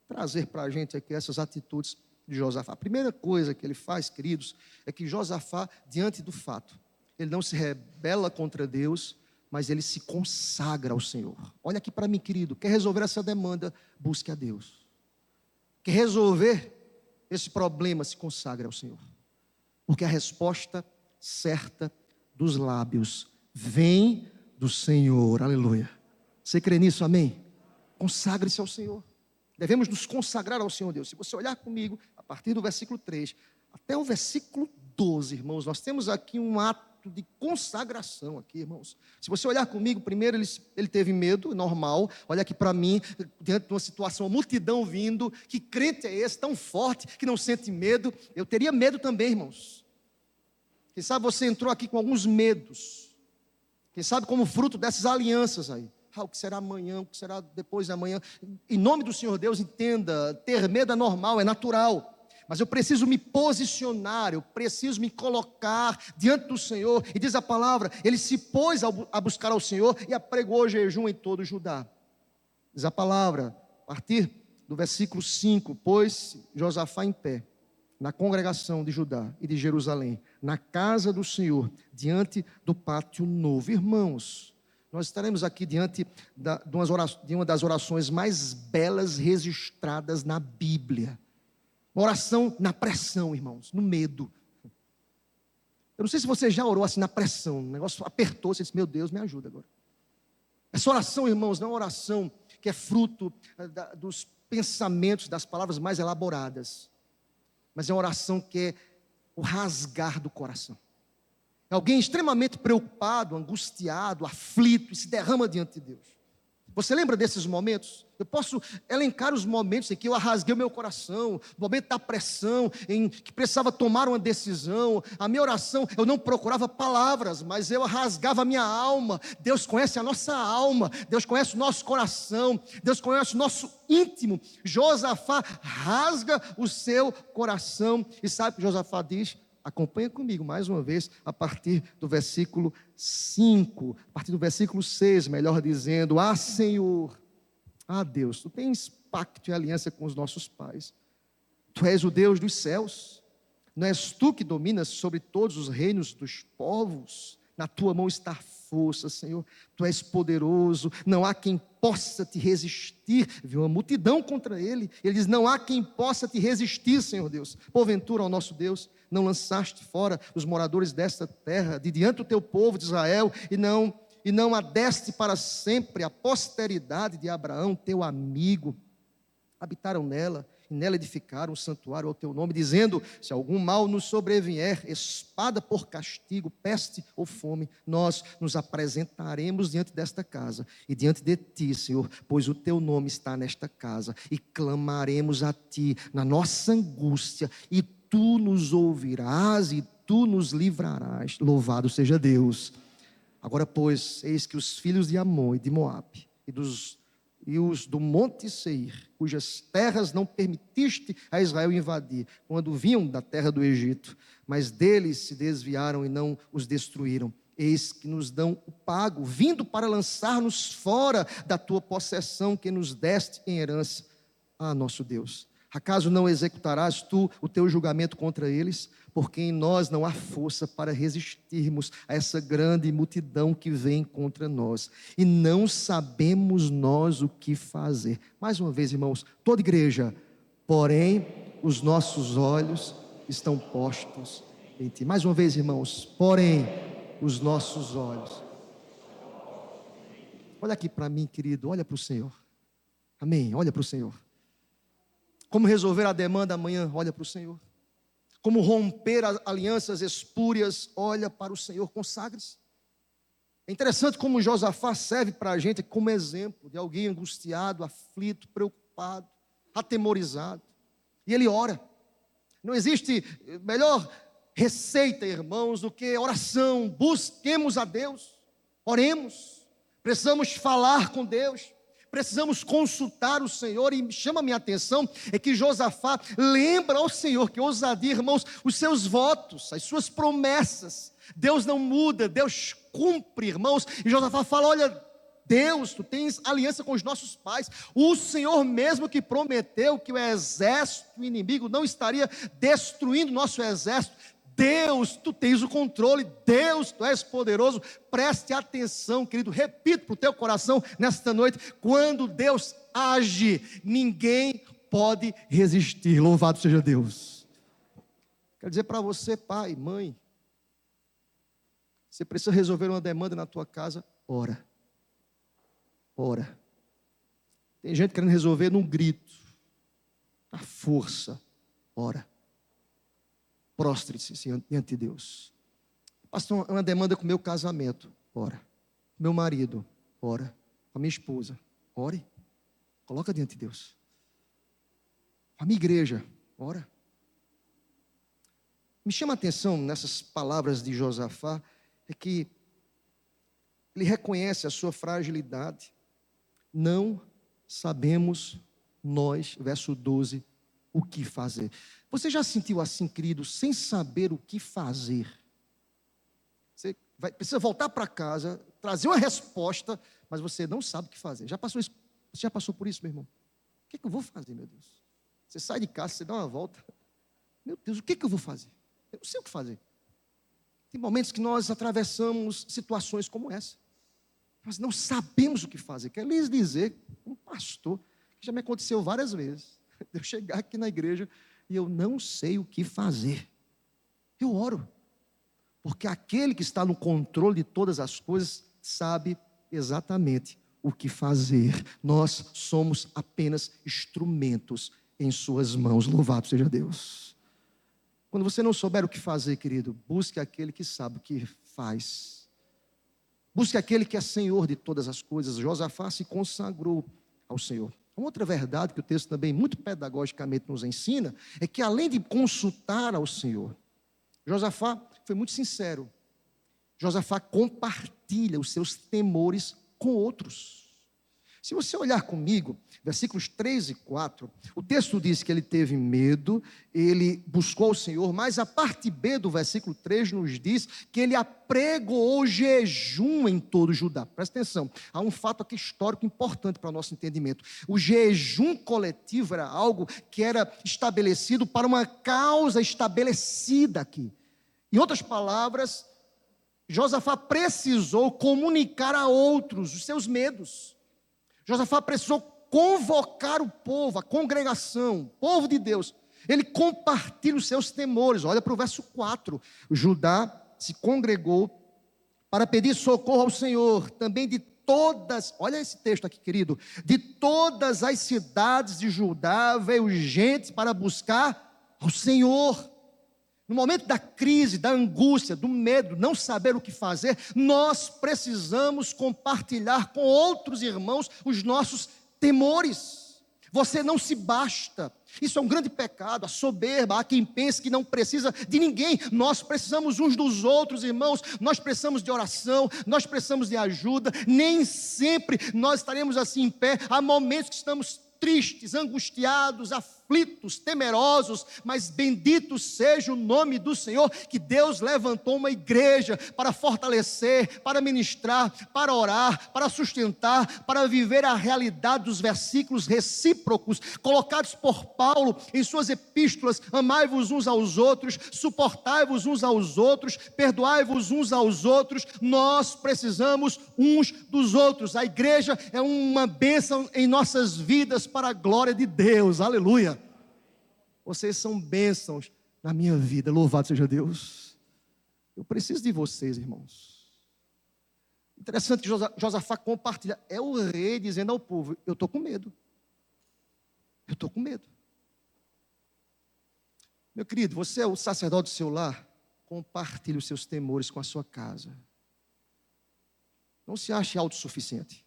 trazer para a gente aqui essas atitudes de Josafá. A primeira coisa que ele faz, queridos, é que Josafá, diante do fato, ele não se rebela contra Deus, mas ele se consagra ao Senhor. Olha aqui para mim, querido, quer resolver essa demanda, busque a Deus. Quer resolver esse problema, se consagre ao Senhor. Porque a resposta certa dos lábios vem do Senhor, aleluia. Você crê nisso, amém? Consagre-se ao Senhor. Devemos nos consagrar ao Senhor Deus. Se você olhar comigo, a partir do versículo 3 até o versículo 12, irmãos, nós temos aqui um ato de consagração aqui, irmãos. Se você olhar comigo, primeiro ele teve medo, normal. Olha aqui para mim, diante de uma situação, uma multidão vindo. Que crente é esse, tão forte, que não sente medo? Eu teria medo também, irmãos. Quem sabe você entrou aqui com alguns medos. Quem sabe como fruto dessas alianças aí. O que será amanhã, o que será depois de amanhã. Em nome do Senhor Deus, entenda, ter medo é normal, é natural. Mas eu preciso me posicionar, eu preciso me colocar diante do Senhor. E diz a palavra, ele se pôs a buscar ao Senhor e apregou jejum em todo Judá. Diz a palavra, a partir do versículo 5, pôs Josafá em pé, na congregação de Judá e de Jerusalém, na casa do Senhor, diante do pátio novo. Irmãos, nós estaremos aqui diante de uma das orações mais belas registradas na Bíblia. Uma oração na pressão, irmãos, no medo. Eu não sei se você já orou assim na pressão, o negócio apertou, você disse, meu Deus, me ajuda agora. Essa oração, irmãos, não é uma oração que é fruto dos pensamentos, das palavras mais elaboradas, mas é uma oração que é o rasgar do coração. É alguém extremamente preocupado, angustiado, aflito, e se derrama diante de Deus. Você lembra desses momentos? Eu posso elencar os momentos em que eu rasguei o meu coração, o momento da pressão, em que precisava tomar uma decisão. A minha oração, eu não procurava palavras, mas eu rasgava a minha alma. Deus conhece a nossa alma, Deus conhece o nosso coração, Deus conhece o nosso íntimo. Josafá rasga o seu coração. E sabe o que Josafá diz? Acompanha comigo mais uma vez, a partir do versículo 5, a partir do versículo 6, melhor dizendo, Senhor, Deus, Tu tens pacto e aliança com os nossos pais, Tu és o Deus dos céus, não és Tu que dominas sobre todos os reinos dos povos, na Tua mão está a força, Senhor, Tu és poderoso, não há quem possa te resistir. Viu uma multidão contra ele, ele diz, não há quem possa te resistir, Senhor Deus. Porventura, ó nosso Deus, não lançaste fora os moradores desta terra, de diante do teu povo de Israel, e não adeste para sempre a posteridade de Abraão, teu amigo. Habitaram nela, e nela edificaram um santuário ao teu nome, dizendo, se algum mal nos sobrevier, espada por castigo, peste ou fome, nós nos apresentaremos diante desta casa, e diante de ti, Senhor, pois o teu nome está nesta casa, e clamaremos a ti, na nossa angústia, e tu nos ouvirás, e tu nos livrarás, louvado seja Deus. Agora, pois, eis que os filhos de Amon e de Moabe, e os do monte Seir, cujas terras não permitiste a Israel invadir, quando vinham da terra do Egito, mas deles se desviaram e não os destruíram. eis que nos dão o pago, vindo para lançar-nos fora da tua possessão que nos deste em herança. Ah, nosso Deus, acaso não executarás tu o teu julgamento contra eles? Porque em nós não há força para resistirmos a essa grande multidão que vem contra nós, e não sabemos nós o que fazer. Mais uma vez, irmãos, toda igreja, porém, os nossos olhos estão postos em ti. Mais uma vez, irmãos, porém, os nossos olhos. Olha aqui para mim, querido, olha para o Senhor. Amém, olha para o Senhor. Como resolver a demanda amanhã? Olha para o Senhor. Como romper as alianças espúrias? Olha para o Senhor, consagre-se. É interessante como Josafá serve para a gente como exemplo de alguém angustiado, aflito, preocupado, atemorizado. E ele ora. Não existe melhor receita, irmãos, do que oração. Busquemos a Deus, oremos. Precisamos falar com Deus. Precisamos consultar o Senhor, e chama a minha atenção, é que Josafá lembra ao Senhor, que ousadia, irmãos, os seus votos, as suas promessas. Deus não muda, Deus cumpre, irmãos. E Josafá fala: olha, Deus, tu tens aliança com os nossos pais. O Senhor mesmo que prometeu que o exército inimigo não estaria destruindo nosso exército. Deus, tu tens o controle. Deus, tu és poderoso. Preste atenção, querido. Repito para o teu coração nesta noite: quando Deus age, ninguém pode resistir. Louvado seja Deus. Quero dizer para você, pai, mãe, você precisa resolver uma demanda na tua casa, ora. Ora. Tem gente querendo resolver num grito, na força, ora. Prostre-se diante de Deus. Pastor, é uma demanda com o meu casamento, ora. Com meu marido, ora. Com a minha esposa, ore. Coloca diante de Deus. Com a minha igreja, ora. Me chama a atenção nessas palavras de Josafá, é que ele reconhece a sua fragilidade. Não sabemos nós, verso 12, o que fazer. Você já sentiu assim, querido, sem saber o que fazer? Você precisa voltar para casa, trazer uma resposta, mas você não sabe o que fazer. Já passou isso? Você já passou por isso, meu irmão? O que é que eu vou fazer, meu Deus? Você sai de casa, você dá uma volta. Meu Deus, o que é que eu vou fazer? Eu não sei o que fazer. Tem momentos que nós atravessamos situações como essa. Nós não sabemos o que fazer. Quero lhes dizer, um pastor, que já me aconteceu várias vezes, de eu chegar aqui na igreja e eu não sei o que fazer. Eu oro, porque aquele que está no controle de todas as coisas sabe exatamente o que fazer. Nós somos apenas instrumentos em suas mãos. Louvado seja Deus. Quando você não souber o que fazer, querido, busque aquele que sabe o que faz. Busque aquele que é Senhor de todas as coisas. Josafá se consagrou ao Senhor. Uma outra verdade que o texto também muito pedagogicamente nos ensina é que, além de consultar ao Senhor, Josafá foi muito sincero. Josafá compartilha os seus temores com outros. Se você olhar comigo, versículos 3 e 4, o texto diz que ele teve medo, ele buscou o Senhor, mas a parte B do versículo 3 nos diz que ele apregoou jejum em todo Judá. Presta atenção, há um fato aqui histórico importante para o nosso entendimento. O jejum coletivo era algo que era estabelecido para uma causa estabelecida aqui. Em outras palavras, Josafá precisou comunicar a outros os seus medos. Josafá precisou convocar o povo, a congregação, o povo de Deus. Ele compartilha os seus temores. Olha para o verso 4. Judá se congregou para pedir socorro ao Senhor, também de todas, olha esse texto aqui, querido, de todas as cidades de Judá veio gente para buscar ao Senhor. No momento da crise, da angústia, do medo, não saber o que fazer, nós precisamos compartilhar com outros irmãos os nossos temores. Você não se basta. Isso é um grande pecado, a soberba. Há quem pense que não precisa de ninguém. Nós precisamos uns dos outros, irmãos. Nós precisamos de oração, nós precisamos de ajuda. Nem sempre nós estaremos assim em pé. Há momentos que estamos tristes, angustiados, aflitos, aflitos, temerosos, mas bendito seja o nome do Senhor, que Deus levantou uma igreja para fortalecer, para ministrar, para orar, para sustentar, para viver a realidade dos versículos recíprocos, colocados por Paulo em suas epístolas: amai-vos uns aos outros, suportai-vos uns aos outros, perdoai-vos uns aos outros. Nós precisamos uns dos outros. A igreja é uma bênção em nossas vidas para a glória de Deus, aleluia. Vocês são bênçãos na minha vida, louvado seja Deus. Eu preciso de vocês, irmãos. Interessante que Josafá compartilha, é o rei dizendo ao povo: eu estou com medo, eu estou com medo. Meu querido, você é o sacerdote do seu lar, compartilhe os seus temores com a sua casa. Não se ache autossuficiente.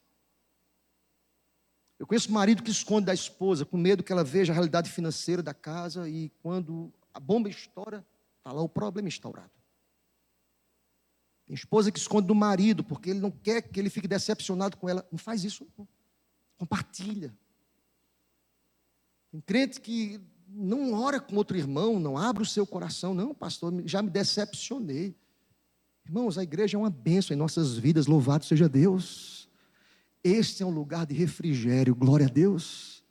Eu conheço marido que esconde da esposa, com medo que ela veja a realidade financeira da casa, e quando a bomba estoura, está lá o problema instaurado. Tem esposa que esconde do marido, porque ele não quer que ele fique decepcionado com ela. Não faz isso, não. Compartilha. Tem crente que não ora com outro irmão, não abre o seu coração. Não, pastor, já me decepcionei. Irmãos, a igreja é uma bênção em nossas vidas, louvado seja Deus. Este é um lugar de refrigério, glória a Deus.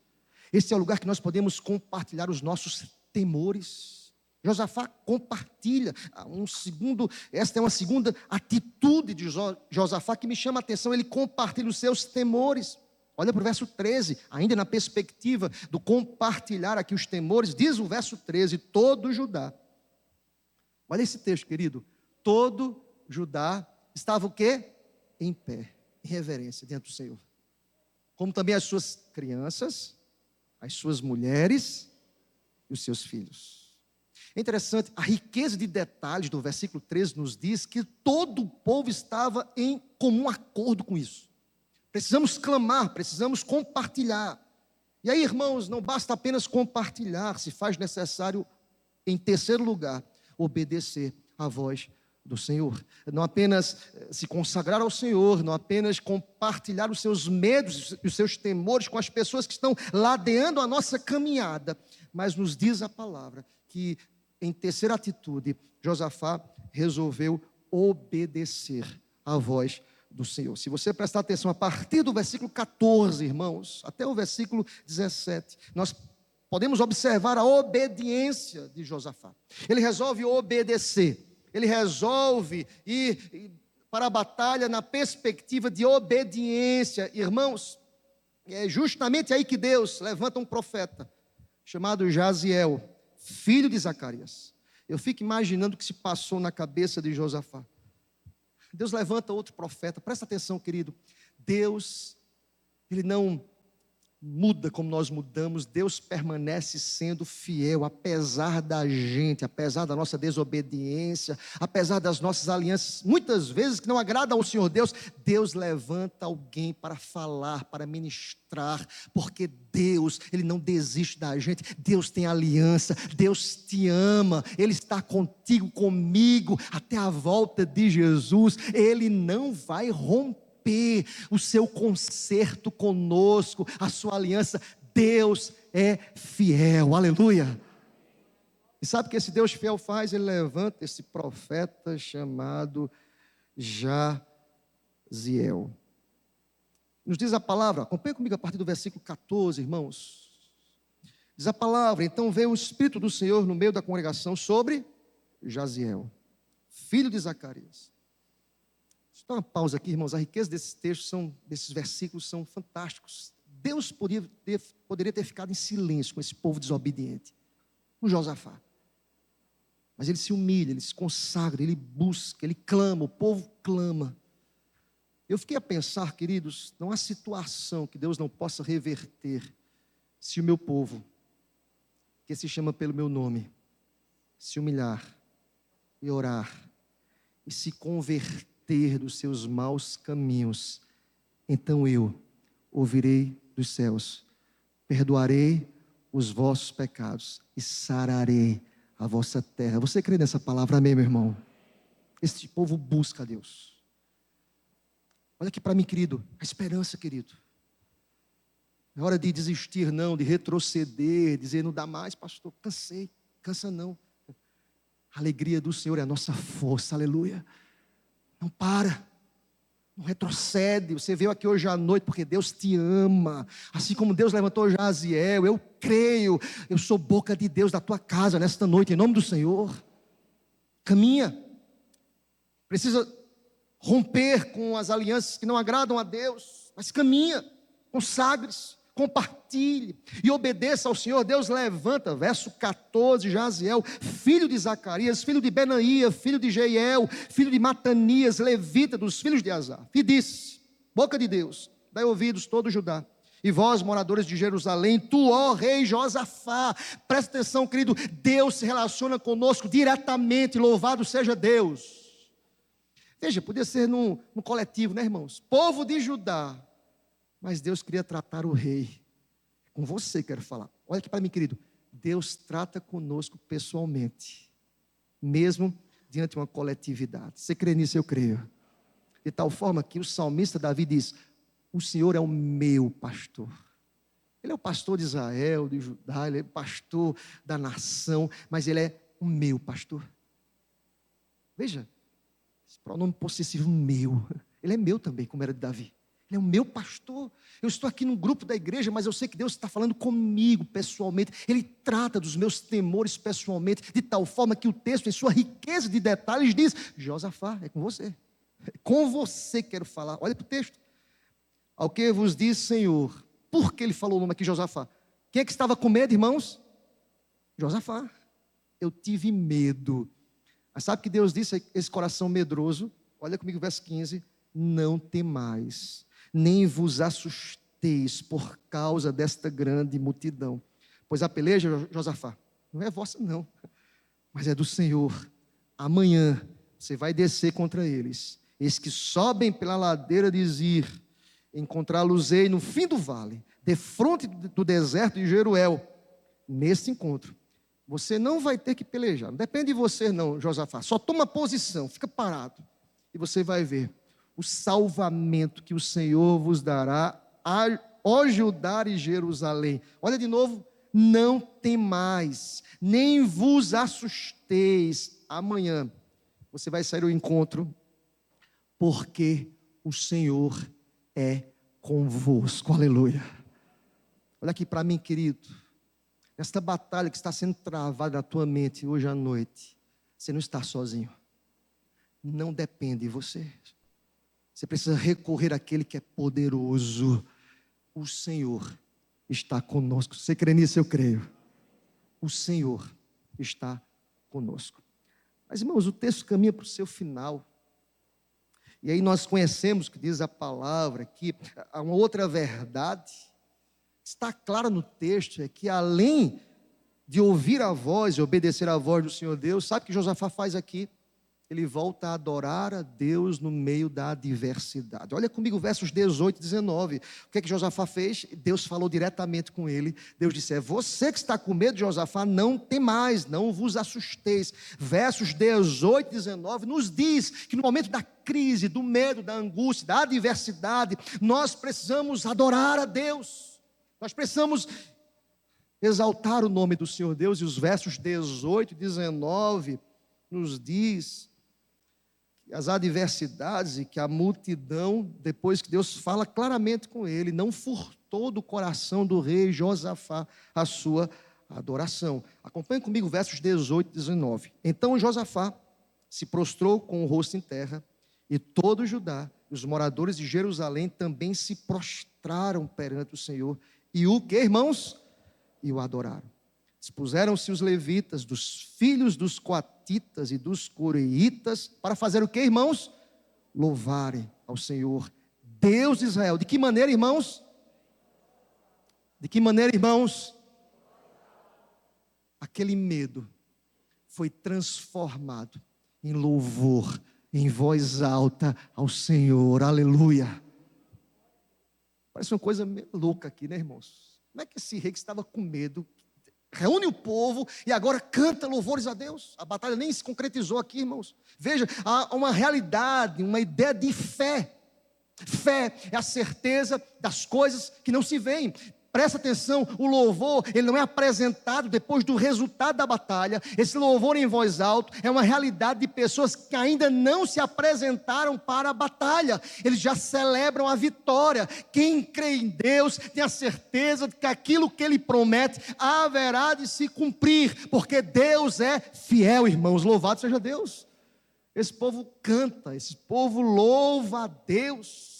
Este é o lugar que nós podemos compartilhar os nossos temores. Josafá compartilha. Esta é uma segunda atitude de Josafá que me chama a atenção. Ele compartilha os seus temores. Olha para o verso 13, ainda na perspectiva do compartilhar aqui os temores, diz o verso 13: todo Judá. Olha esse texto, querido. Todo Judá estava o quê? Em pé, em reverência diante do Senhor. Como também as suas crianças, as suas mulheres e os seus filhos. É interessante, a riqueza de detalhes do versículo 13 nos diz que todo o povo estava em comum acordo com isso. Precisamos clamar, precisamos compartilhar. E aí, irmãos, não basta apenas compartilhar, se faz necessário, em terceiro lugar, obedecer à voz do Senhor. Não apenas se consagrar ao Senhor, não apenas compartilhar os seus medos e os seus temores com as pessoas que estão ladeando a nossa caminhada, mas nos diz a palavra que, em terceira atitude, Josafá resolveu obedecer à voz do Senhor. Se você prestar atenção, a partir do versículo 14, irmãos, até o versículo 17, nós podemos observar a obediência de Josafá. Ele resolve obedecer, ele resolve ir para a batalha na perspectiva de obediência. Irmãos, é justamente aí que Deus levanta um profeta, chamado Jaziel, filho de Zacarias. Eu fico imaginando o que se passou na cabeça de Josafá. Deus levanta outro profeta. Presta atenção, querido. Deus, Ele não muda como nós mudamos. Deus permanece sendo fiel, apesar da gente, apesar da nossa desobediência, apesar das nossas alianças, muitas vezes que não agradam ao Senhor Deus. Deus levanta alguém para falar, para ministrar, porque Deus, Ele não desiste da gente. Deus tem aliança, Deus te ama, Ele está contigo, comigo, até a volta de Jesus. Ele não vai romper o seu concerto conosco, a sua aliança. Deus é fiel, aleluia. E sabe o que esse Deus fiel faz? Ele levanta esse profeta chamado Jaziel. Nos diz a palavra, acompanhe comigo a partir do versículo 14, irmãos. Diz a palavra: então veio o Espírito do Senhor no meio da congregação sobre Jaziel, filho de Zacarias. Deixa eu dar uma pausa aqui, irmãos. A riqueza desses textos, desses versículos, são fantásticos. Deus poderia ter ficado em silêncio com esse povo desobediente, com Josafá. Mas ele se humilha, ele se consagra, ele busca, ele clama, o povo clama. Eu fiquei a pensar, queridos, não há situação que Deus não possa reverter se o meu povo, que se chama pelo meu nome, se humilhar e orar e se converter dos seus maus caminhos. Então eu ouvirei dos céus, perdoarei os vossos pecados e sararei a vossa terra. Você crê nessa palavra? Amém, meu irmão? Este povo busca a Deus. Olha aqui para mim, querido, a esperança, querido. É hora de desistir, não, de retroceder, dizer, não dá mais, pastor, cansei. Cansa não. A alegria do Senhor é a nossa força, aleluia. Não para, não retrocede. Você veio aqui hoje à noite porque Deus te ama. Assim como Deus levantou Jaziel, eu creio, eu sou boca de Deus da tua casa nesta noite, em nome do Senhor. Caminha. Precisa romper com as alianças que não agradam a Deus, mas caminha, consagre-se, compartilhe e obedeça ao Senhor. Deus levanta, verso 14, Jaziel, filho de Zacarias, filho de Benaía, filho de Jeiel, filho de Matanias, levita dos filhos de Asaf, e disse, boca de Deus, dai ouvidos todo Judá, e vós, moradores de Jerusalém, tu, ó rei Josafá, presta atenção, querido, Deus se relaciona conosco diretamente, louvado seja Deus. Veja, podia ser no coletivo, né, irmãos? Povo de Judá, mas Deus queria tratar o rei. Com você quero falar. Olha aqui para mim, querido. Deus trata conosco pessoalmente, mesmo diante de uma coletividade. Você crê nisso? Eu creio. De tal forma que o salmista Davi diz, o Senhor é o meu pastor. Ele é o pastor de Israel, de Judá, ele é o pastor da nação, mas ele é o meu pastor. Veja, esse pronome possessivo, meu. Ele é meu também, como era de Davi. Ele é o meu pastor. Eu estou aqui no grupo da igreja, mas eu sei que Deus está falando comigo pessoalmente. Ele trata dos meus temores pessoalmente, de tal forma que o texto, em sua riqueza de detalhes, diz, Josafá, é com você. É com você que quero falar. Olha para o texto. Ao que vos diz Senhor. Por que ele falou o nome aqui, Josafá? Quem é que estava com medo, irmãos? Josafá. Eu tive medo. Mas sabe que Deus disse a esse coração medroso? Olha comigo o verso 15. Não temais, nem vos assusteis por causa desta grande multidão. Pois a peleja, Josafá, não é vossa não, mas é do Senhor. Amanhã você vai descer contra eles. Eis que sobem pela ladeira de Zir, encontrá-los-ei no fim do vale, defronte do deserto de Jeruel. Nesse encontro, você não vai ter que pelejar. Não depende de você não, Josafá. Só toma posição, fica parado. E você vai ver o salvamento que o Senhor vos dará, ó Judá e Jerusalém. Olha de novo, não temais, nem vos assusteis. Amanhã você vai sair ao encontro, porque o Senhor é convosco. Aleluia. Olha aqui para mim, querido. Esta batalha que está sendo travada na tua mente hoje à noite, você não está sozinho. Não depende de você. Você precisa recorrer àquele que é poderoso. O Senhor está conosco. Você crê nisso? Eu creio. O Senhor está conosco. Mas, irmãos, o texto caminha para o seu final. E aí nós conhecemos que diz a palavra aqui, há uma outra verdade. Está clara no texto, é que além de ouvir a voz e obedecer a voz do Senhor Deus, sabe o que Josafá faz aqui? Ele volta a adorar a Deus no meio da adversidade. Olha comigo versos 18 e 19. O que é que Josafá fez? Deus falou diretamente com ele. Deus disse, é você que está com medo, Josafá, não temais, não vos assusteis. Versos 18 e 19 nos diz que no momento da crise, do medo, da angústia, da adversidade, nós precisamos adorar a Deus. Nós precisamos exaltar o nome do Senhor Deus. E os versos 18 e 19 nos diz as adversidades e que a multidão, depois que Deus fala claramente com ele, não furtou do coração do rei Josafá a sua adoração. Acompanhe comigo versos 18 e 19. Então Josafá se prostrou com o rosto em terra, e todo Judá, e os moradores de Jerusalém também se prostraram perante o Senhor. E o que, irmãos? E o adoraram. Dispuseram-se os levitas, dos filhos dos coatitas e dos coreitas, para fazer o que, irmãos? Louvarem ao Senhor, Deus de Israel. De que maneira, irmãos? De que maneira, irmãos? Aquele medo foi transformado em louvor, em voz alta ao Senhor. Aleluia. Parece uma coisa meio louca aqui, né, irmãos? Como é que esse rei que estava com medo reúne o povo e agora canta louvores a Deus? A batalha nem se concretizou aqui, irmãos. Veja, há uma realidade, uma ideia de fé. Fé é a certeza das coisas que não se veem. Presta atenção, o louvor, ele não é apresentado depois do resultado da batalha. Esse louvor em voz alta é uma realidade de pessoas que ainda não se apresentaram para a batalha. Eles já celebram a vitória. Quem crê em Deus tem a certeza de que aquilo que Ele promete haverá de se cumprir, porque Deus é fiel, irmãos. Louvado seja Deus. Esse povo canta, esse povo louva a Deus.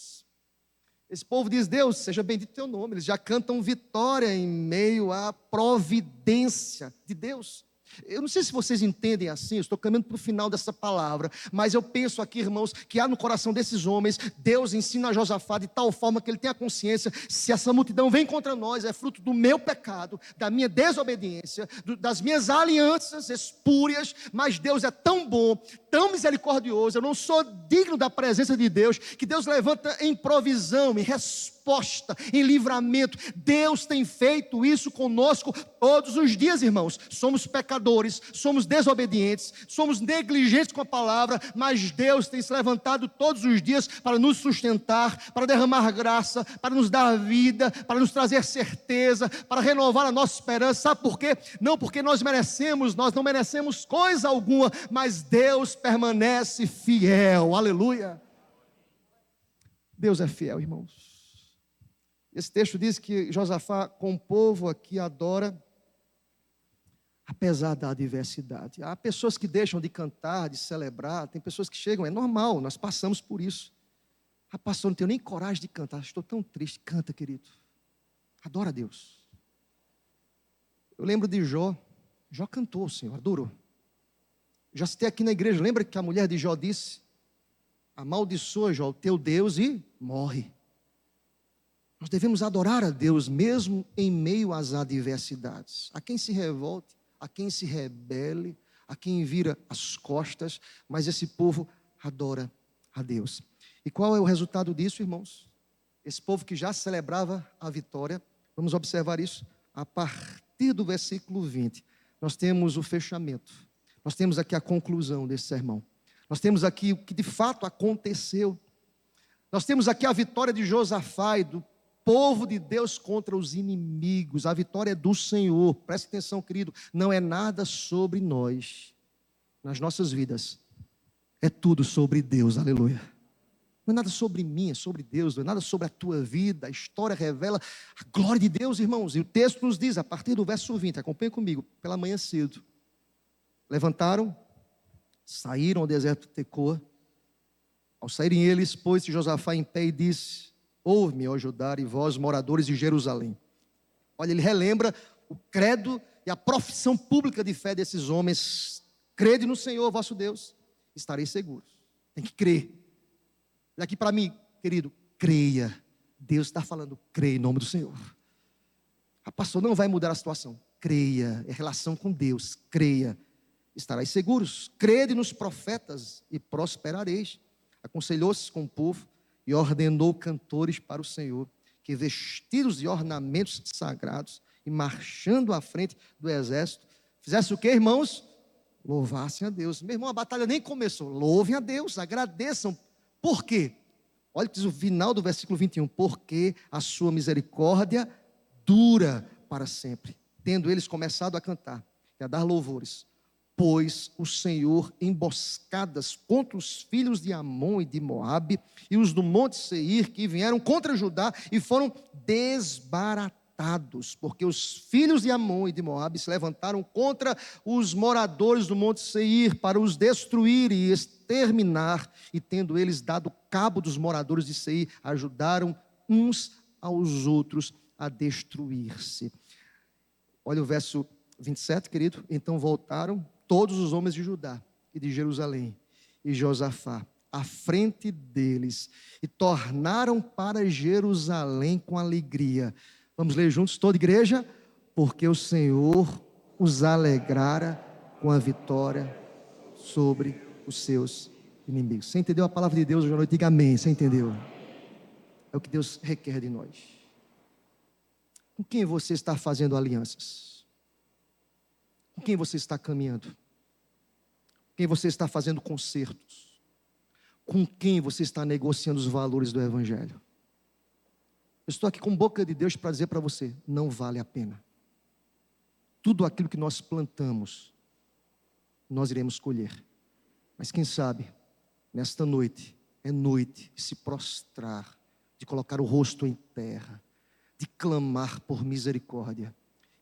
Esse povo diz: Deus, seja bendito teu nome. Eles já cantam vitória em meio à providência de Deus. Eu não sei se vocês entendem assim, eu estou caminhando para o final dessa palavra, mas eu penso aqui, irmãos, que há no coração desses homens, Deus ensina a Josafá de tal forma que ele tenha consciência: se essa multidão vem contra nós, é fruto do meu pecado, da minha desobediência, das minhas alianças espúrias, mas Deus é tão bom, tão misericordioso, eu não sou digno da presença de Deus, que Deus levanta em provisão, em resposta, em livramento. Deus tem feito isso conosco todos os dias, irmãos. Somos pecadores, somos desobedientes, somos negligentes com a palavra, mas Deus tem se levantado todos os dias para nos sustentar, para derramar graça, para nos dar vida, para nos trazer certeza, para renovar a nossa esperança. Sabe por quê? Não porque nós não merecemos coisa alguma, mas Deus permanece fiel. Aleluia. Deus é fiel, irmãos. Esse texto diz que Josafá, com o povo aqui, adora apesar da adversidade. Há pessoas que deixam de cantar, de celebrar, tem pessoas que chegam, é normal, nós passamos por isso. Ah, pastor, não tenho nem coragem de cantar, estou tão triste. Canta, querido. Adora a Deus. Eu lembro de Jó. Jó cantou, Senhor, adorou. Já citei aqui na igreja, lembra que a mulher de Jó disse: amaldiçoa, Jó, o teu Deus e morre. Nós devemos adorar a Deus mesmo em meio às adversidades. A quem se revolte, a quem se rebele, a quem vira as costas, mas esse povo adora a Deus. E qual é o resultado disso, irmãos? Esse povo que já celebrava a vitória, vamos observar isso a partir do versículo 20. Nós temos o fechamento, nós temos aqui a conclusão desse sermão, nós temos aqui o que de fato aconteceu, nós temos aqui a vitória de Josafá e do povo de Deus contra os inimigos. A vitória é do Senhor. Preste atenção, querido, não é nada sobre nós, nas nossas vidas, é tudo sobre Deus, aleluia. Não é nada sobre mim, é sobre Deus. Não é nada sobre a tua vida. A história revela a glória de Deus, irmãos. E o texto nos diz, a partir do verso 20, acompanhe comigo, pela manhã cedo, levantaram, saíram ao deserto de Tecoa. Ao saírem eles, pôs-se Josafá em pé e disse: ouve-me, ó Judá, e vós, moradores de Jerusalém. Olha, ele relembra o credo e a profissão pública de fé desses homens. Crede no Senhor, vosso Deus, estareis seguros. Tem que crer. E aqui para mim, querido, creia. Deus está falando, creia em nome do Senhor. A pastor não vai mudar a situação. Creia, é relação com Deus. Creia, estareis seguros. Crede nos profetas e prosperareis. Aconselhou-se com o povo e ordenou cantores para o Senhor, que vestidos de ornamentos sagrados e marchando à frente do exército, fizessem o que, irmãos? Louvassem a Deus. Meu irmão, a batalha nem começou. Louvem a Deus, agradeçam. Por quê? Olha o que diz o final do versículo 21. Porque a sua misericórdia dura para sempre. Tendo eles começado a cantar e a dar louvores, pôs o Senhor emboscadas contra os filhos de Amon e de Moabe e os do monte Seir, que vieram contra Judá e foram desbaratados, porque os filhos de Amon e de Moabe se levantaram contra os moradores do monte Seir para os destruir e exterminar, e tendo eles dado cabo dos moradores de Seir, ajudaram uns aos outros a destruir-se. Olha o verso 27, querido. Então voltaram todos os homens de Judá e de Jerusalém e Josafá à frente deles e tornaram para Jerusalém com alegria. Vamos ler juntos, toda a igreja? Porque o Senhor os alegrara com a vitória sobre os seus inimigos. Você entendeu a palavra de Deus hoje à noite? Diga amém. Você entendeu? É o que Deus requer de nós. Com quem você está fazendo alianças? Com quem você está caminhando? Com quem você está fazendo concertos? Com quem você está negociando os valores do Evangelho? Eu estou aqui com boca de Deus para dizer para você, não vale a pena. Tudo aquilo que nós plantamos, nós iremos colher. Mas quem sabe, nesta noite, é noite de se prostrar, de colocar o rosto em terra, de clamar por misericórdia.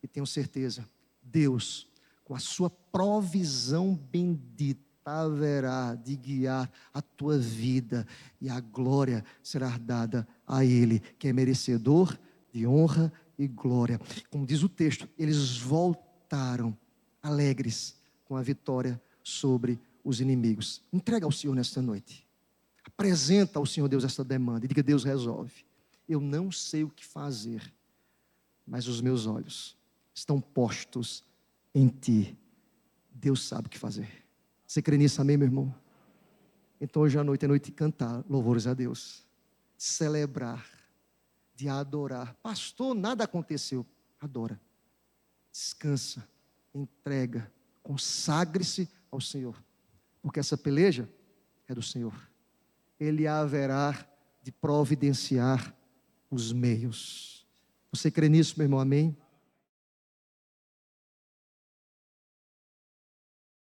E tenho certeza, Deus, com a sua provisão bendita, haverá de guiar a tua vida, e a glória será dada a Ele, que é merecedor de honra e glória. Como diz o texto, eles voltaram alegres com a vitória sobre os inimigos. Entrega ao Senhor nesta noite. Apresenta ao Senhor Deus esta demanda e diga: Deus, resolve. Eu não sei o que fazer, mas os meus olhos estão postos em Ti. Deus sabe o que fazer. Você crê nisso, amém, meu irmão? Então hoje à noite é noite de cantar louvores a Deus, de celebrar, de adorar. Pastor, nada aconteceu. Adora, descansa, entrega, consagre-se ao Senhor, porque essa peleja é do Senhor. Ele haverá de providenciar os meios. Você crê nisso, meu irmão? Amém?